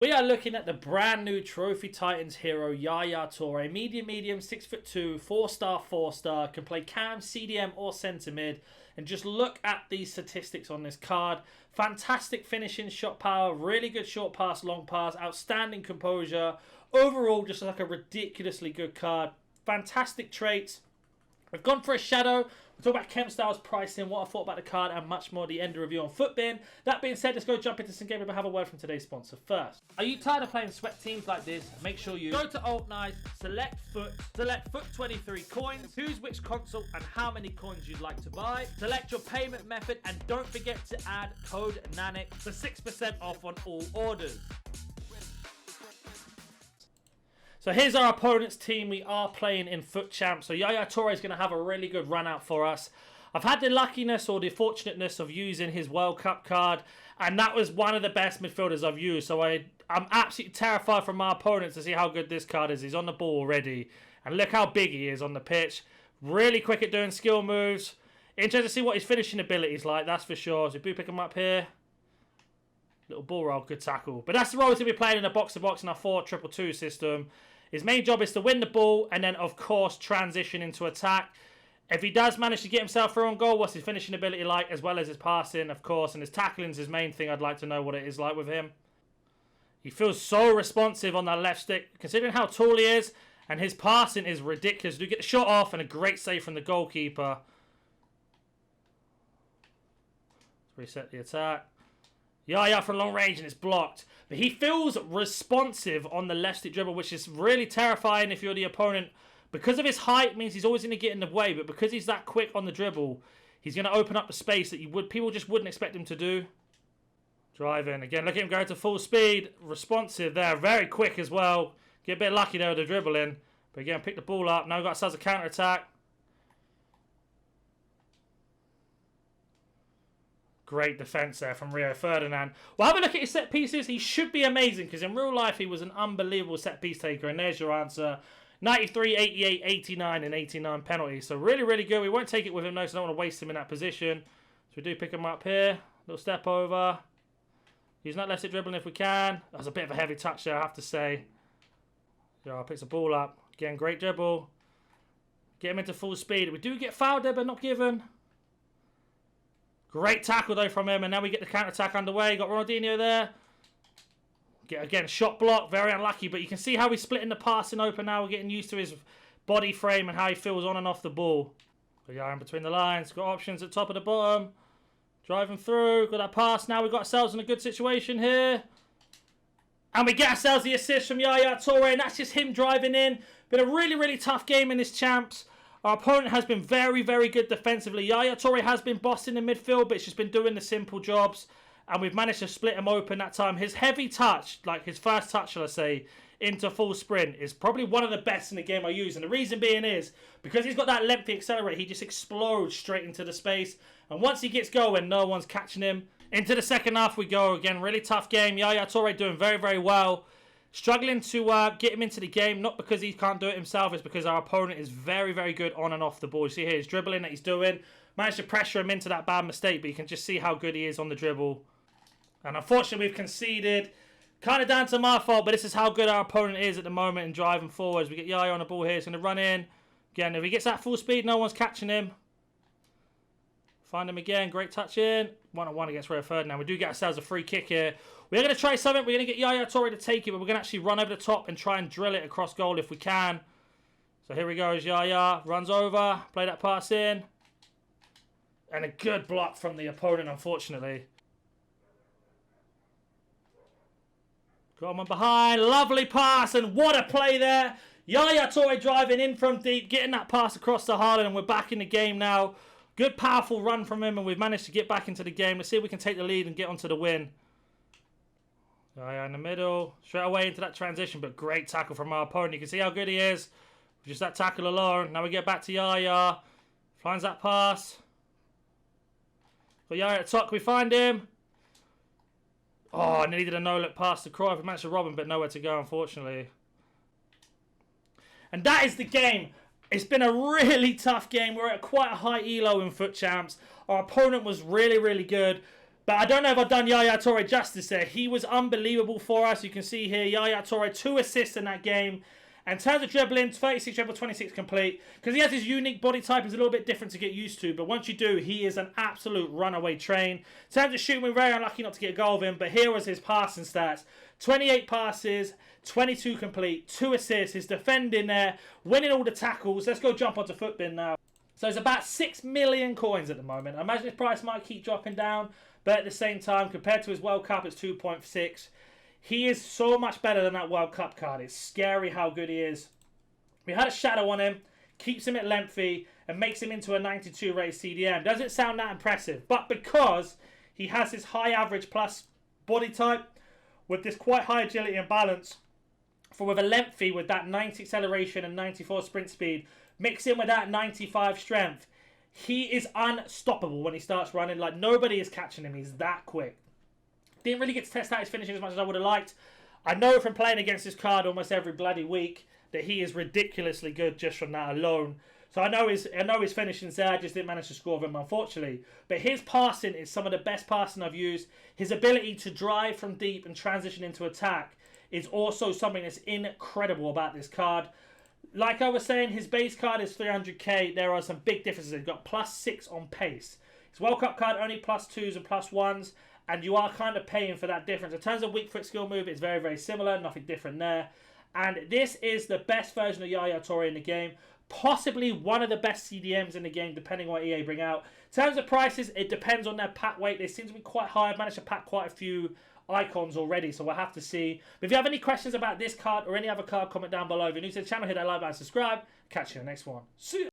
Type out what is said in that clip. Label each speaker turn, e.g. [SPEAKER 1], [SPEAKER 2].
[SPEAKER 1] We are looking at the brand new Trophy Titans hero, Yaya Toure. Medium, 6'2", 4-star, 4-star. Can play cam, CDM or centre mid. And just look at these statistics on this card. Fantastic finishing, shot power, really good short pass, long pass, outstanding composure. Overall, just like a ridiculously good card. Fantastic traits. We've gone for a shadow. We'll talk about chemstyles, pricing, what I thought about the card, and much more at the end of the review on Footbin. That being said, let's go jump into some game and have a word from today's sponsor first. Are you tired of playing sweat teams like this? Make sure you go to Alt Nice, select Foot 23 coins, choose which console and how many coins you'd like to buy, select your payment method, and don't forget to add code NANIC for 6% off on all orders. So here's our opponent's team. We are playing in Foot Champ. So Yaya Toure is going to have a really good run out for us. I've had the luckiness or the fortunateness of using his World Cup card. And that was one of the best midfielders I've used. So I'm absolutely terrified from my opponent to see how good this card is. He's on the ball already. And look how big he is on the pitch. Really quick at doing skill moves. Interested to see what his finishing ability is like, that's for sure. So if we pick him up here. Little ball roll, good tackle. But that's the role he's going to be playing in a box-to-box in our 4-2-2 system. His main job is to win the ball and then, of course, transition into attack. If he does manage to get himself through on goal, what's his finishing ability like, as well as his passing, of course. And his tackling is his main thing. I'd like to know what it is like with him. He feels so responsive on that left stick, considering how tall he is. And his passing is ridiculous. Do get the shot off and a great save from the goalkeeper. Let's reset the attack. Yaya from long range and it's blocked. But he feels responsive on the left stick dribble, which is really terrifying if you're the opponent. Because of his height means he's always going to get in the way. But because he's that quick on the dribble, he's going to open up the space that people just wouldn't expect him to do. Driving. Again, look at him going to full speed. Responsive there. Very quick as well. Get a bit lucky there with the dribbling. But again, pick the ball up. Now we've got ourselves a counter-attack. Great defence there from Rio Ferdinand. Well, have a look at his set pieces. He should be amazing because in real life he was an unbelievable set piece taker. And there's your answer. 93, 88, 89 and 89 penalties. So really, really good. We won't take it with him though, so I don't want to waste him in that position. So we do pick him up here. Little step over. Using that left stick dribbling if we can. That was a bit of a heavy touch there, I have to say. Yeah, picks the ball up. Again, great dribble. Get him into full speed. We do get fouled there, but not given. Great tackle though from him, and now we get the counter-attack underway. Got Ronaldinho there. Again, shot block, very unlucky, but you can see how he's splitting the passing open now. We're getting used to his body frame and how he feels on and off the ball. We are in between the lines. Got options at top of the bottom. Driving through. Got that pass. Now we've got ourselves in a good situation here. And we get ourselves the assist from Yaya Toure, and that's just him driving in. Been a really, really tough game in this champs. Our opponent has been very, very good defensively. Yaya Toure has been bossing the midfield, but it's just been doing the simple jobs. And we've managed to split him open that time. His heavy touch, like his first touch, shall I say, into full sprint is probably one of the best in the game I use. And the reason being is, because he's got that lengthy accelerate, he just explodes straight into the space. And once he gets going, no one's catching him. Into the second half we go. Again, really tough game. Yaya Toure doing very, very well. Struggling to get him into the game, not because he can't do it himself, it's because our opponent is very, very good on and off the ball. You see here his dribbling that he's doing. Managed to pressure him into that bad mistake, but you can just see how good he is on the dribble. And unfortunately, we've conceded. Kind of down to my fault, but this is how good our opponent is at the moment in driving forwards. We get Yaya on the ball here. He's going to run in. Again, if he gets that full speed, no one's catching him. Find him again. Great touch in. 1-on-1 against Rio Ferdinand. We do get ourselves a free kick here. We're going to try something. We're going to get Yaya Toure to take it, but we're going to actually run over the top and try and drill it across goal if we can. So here we go as Yaya runs over. Play that pass in. And a good block from the opponent, unfortunately. Got him on behind. Lovely pass, and what a play there. Yaya Toure driving in from deep, getting that pass across to Haaland, and we're back in the game now. Good, powerful run from him, and we've managed to get back into the game. Let's see if we can take the lead and get onto the win. Yaya in the middle. Straight away into that transition, but great tackle from our opponent. You can see how good he is. Just that tackle alone. Now we get back to Yaya. Finds that pass. Got Yaya at the top. Can we find him? Oh, I needed a no-look pass to Cruyff. We managed to rob him, but nowhere to go, unfortunately. And that is the game. It's been a really tough game. We're at quite a high elo in Foot Champs. Our opponent was really, really good. But I don't know if I've done Yaya Toure justice there. He was unbelievable for us. You can see here, Yaya Toure, 2 assists in that game. In terms of dribbling, 36 dribble, 26 complete. Because he has his unique body type, it's a little bit different to get used to. But once you do, he is an absolute runaway train. In terms of shooting, we're very unlucky not to get a goal of him. But here was his passing stats. 28 passes, 22 complete, 2 assists. His defending there, winning all the tackles. Let's go jump onto Footbin now. So it's about 6 million coins at the moment. I imagine his price might keep dropping down. But at the same time, compared to his World Cup, it's 2.6. He is so much better than that World Cup card. It's scary how good he is. We had a shadow on him, keeps him at lengthy, and makes him into a 92 rated CDM. Doesn't sound that impressive, but because he has his high average plus body type, with this quite high agility and balance, with a lengthy with that 90 acceleration and 94 sprint speed, mix in with that 95 strength, he is unstoppable when he starts running. Like, nobody is catching him. He's that quick. Didn't really get to test out his finishing as much as I would have liked. I know from playing against this card almost every bloody week that he is ridiculously good just from that alone. So I know his finishing's there. I just didn't manage to score with him, unfortunately. But his passing is some of the best passing I've used. His ability to drive from deep and transition into attack is also something that's incredible about this card. Like I was saying, his base card is 300k. There are some big differences. He's got +6 on pace. His World Cup card only +2s and +1s. And you are kind of paying for that difference. In terms of weak foot skill move, it's very, very similar. Nothing different there. And this is the best version of Yaya Toure in the game. Possibly one of the best CDMs in the game, depending on what EA bring out. In terms of prices, it depends on their pack weight. They seem to be quite high. I've managed to pack quite a few icons already, so we'll have to see. But if you have any questions about this card or any other card, comment down below. If you're new to the channel, hit that like button, subscribe. Catch you in the next one. See ya.